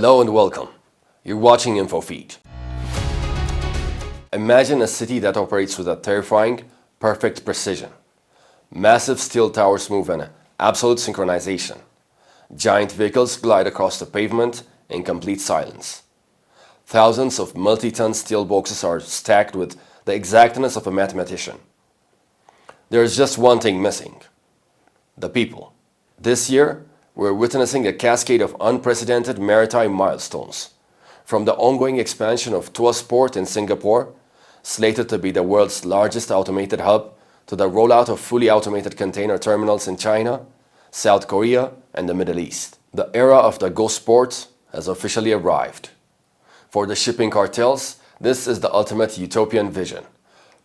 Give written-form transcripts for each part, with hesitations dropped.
Hello and welcome. You're watching InfoFeed. Imagine a city that operates with a terrifying, perfect precision. Massive steel towers move in absolute synchronization. Giant vehicles glide across the pavement in complete silence. Thousands of multi-ton steel boxes are stacked with the exactness of a mathematician. There is just one thing missing: the people. This year, we're witnessing a cascade of unprecedented maritime milestones. From the ongoing expansion of Tuas Port in Singapore, slated to be the world's largest automated hub, to the rollout of fully automated container terminals in China, South Korea, and the Middle East. The era of the ghost ports has officially arrived. For the shipping cartels, this is the ultimate utopian vision.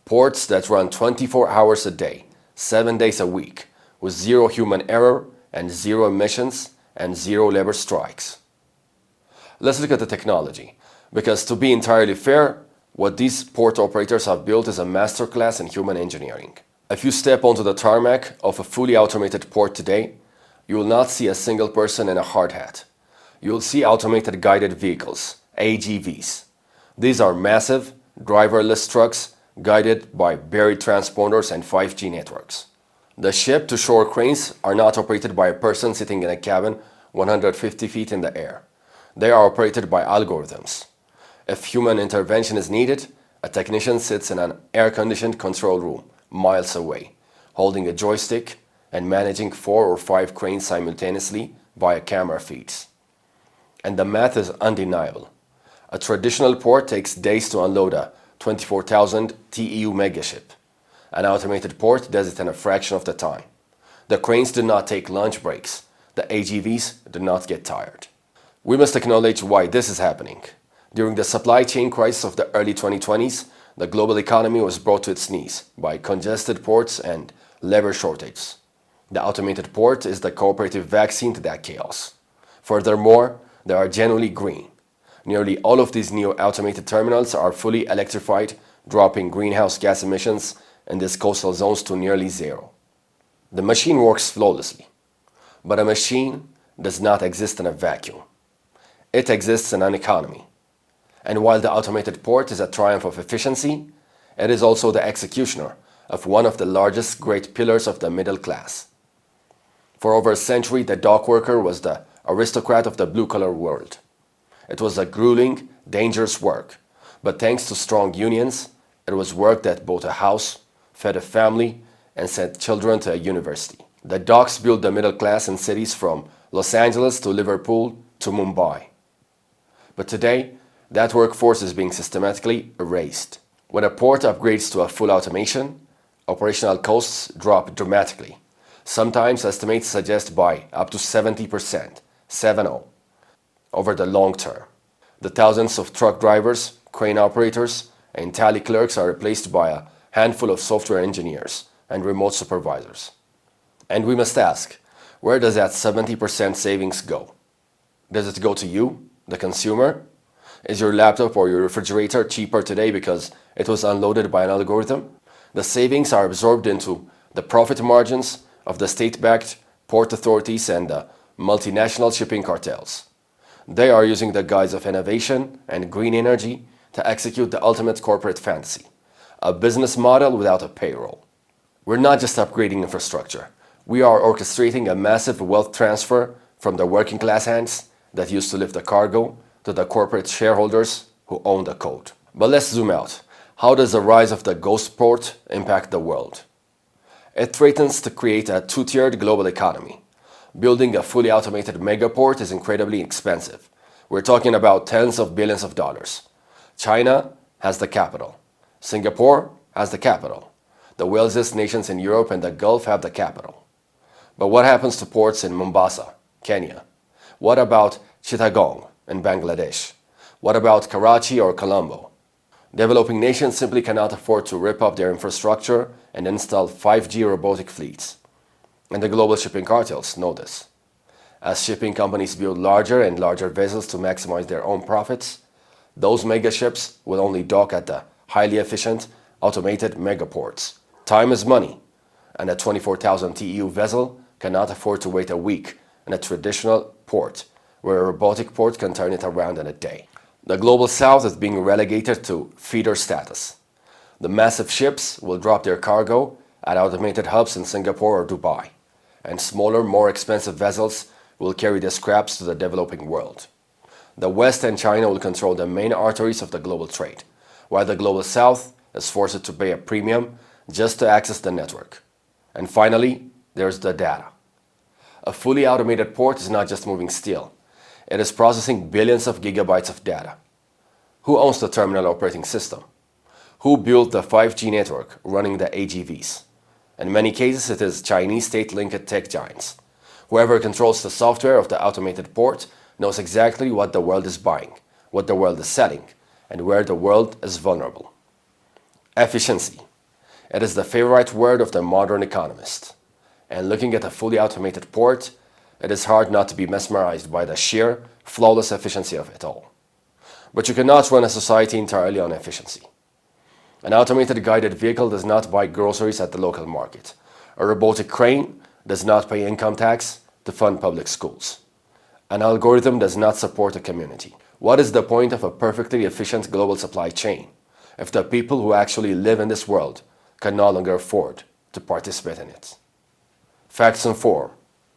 Ports that run 24 hours a day, 7 days a week, with zero human error and zero emissions and zero labor strikes. Let's look at the technology, because to be entirely fair, what these port operators have built is a masterclass in human engineering. If you step onto the tarmac of a fully automated port today, you will not see a single person in a hard hat. You will see automated guided vehicles, AGVs. These are massive, driverless trucks guided by buried transponders and 5G networks. The ship-to-shore cranes are not operated by a person sitting in a cabin 150 feet in the air. They are operated by algorithms. If human intervention is needed, a technician sits in an air-conditioned control room miles away, holding a joystick and managing 4 or 5 cranes simultaneously via camera feeds. And the math is undeniable. A traditional port takes days to unload a 24,000 TEU megaship. An automated port does it in a fraction of the time. The cranes do not take lunch breaks. The AGVs do not get tired. We must acknowledge why this is happening. During the supply chain crisis of the early 2020s, the global economy was brought to its knees by congested ports and labor shortages. The automated port is the cooperative vaccine to that chaos. Furthermore, they are genuinely green. Nearly all of these new automated terminals are fully electrified, dropping greenhouse gas emissions in these coastal zones to nearly zero. The machine works flawlessly, but a machine does not exist in a vacuum. It exists in an economy. And while the automated port is a triumph of efficiency, it is also the executioner of one of the largest great pillars of the middle class. For over a century, the dock worker was the aristocrat of the blue-collar world. It was a grueling, dangerous work, but thanks to strong unions, it was work that bought a house, fed a family, and sent children to a university. The docks built the middle class in cities from Los Angeles to Liverpool to Mumbai. But today, that workforce is being systematically erased. When a port upgrades to a full automation, operational costs drop dramatically. Sometimes estimates suggest by up to 70%, 7-0, over the long term. The thousands of truck drivers, crane operators, and tally clerks are replaced by a handful of software engineers and remote supervisors. And we must ask, where does that 70% savings go? Does it go to you, the consumer? Is your laptop or your refrigerator cheaper today because it was unloaded by an algorithm? The savings are absorbed into the profit margins of the state-backed port authorities and the multinational shipping cartels. They are using the guise of innovation and green energy to execute the ultimate corporate fantasy, a business model without a payroll. We're not just upgrading infrastructure. We are orchestrating a massive wealth transfer from the working class hands that used to lift the cargo to the corporate shareholders who own the code. But let's zoom out. How does the rise of the ghost port impact the world? It threatens to create a two-tiered global economy. Building a fully automated megaport is incredibly expensive. We're talking about tens of billions of dollars. China has the capital. Singapore has the capital. The wealthiest nations in Europe and the Gulf have the capital. But what happens to ports in Mombasa, Kenya? What about Chittagong in Bangladesh? What about Karachi or Colombo? Developing nations simply cannot afford to rip up their infrastructure and install 5G robotic fleets. And the global shipping cartels know this. As shipping companies build larger and larger vessels to maximize their own profits, those megaships will only dock at the highly efficient, automated megaports. Time is money, and a 24,000 TEU vessel cannot afford to wait a week in a traditional port where a robotic port can turn it around in a day. The global south is being relegated to feeder status. The massive ships will drop their cargo at automated hubs in Singapore or Dubai, and smaller, more expensive vessels will carry the scraps to the developing world. The West and China will control the main arteries of the global trade, while the global south is forced to pay a premium just to access the network. And finally, there's the data. A fully automated port is not just moving steel. It is processing billions of gigabytes of data. Who owns the terminal operating system? Who built the 5G network running the AGVs? In many cases, it is Chinese state-linked tech giants. Whoever controls the software of the automated port knows exactly what the world is buying, what the world is selling, and where the world is vulnerable. Efficiency. It is the favorite word of the modern economist. And looking at a fully automated port, it is hard not to be mesmerized by the sheer, flawless efficiency of it all. But you cannot run a society entirely on efficiency. An automated guided vehicle does not buy groceries at the local market. A robotic crane does not pay income tax to fund public schools. An algorithm does not support a community. What is the point of a perfectly efficient global supply chain if the people who actually live in this world can no longer afford to participate in it? Facts inform,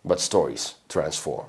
but stories transform.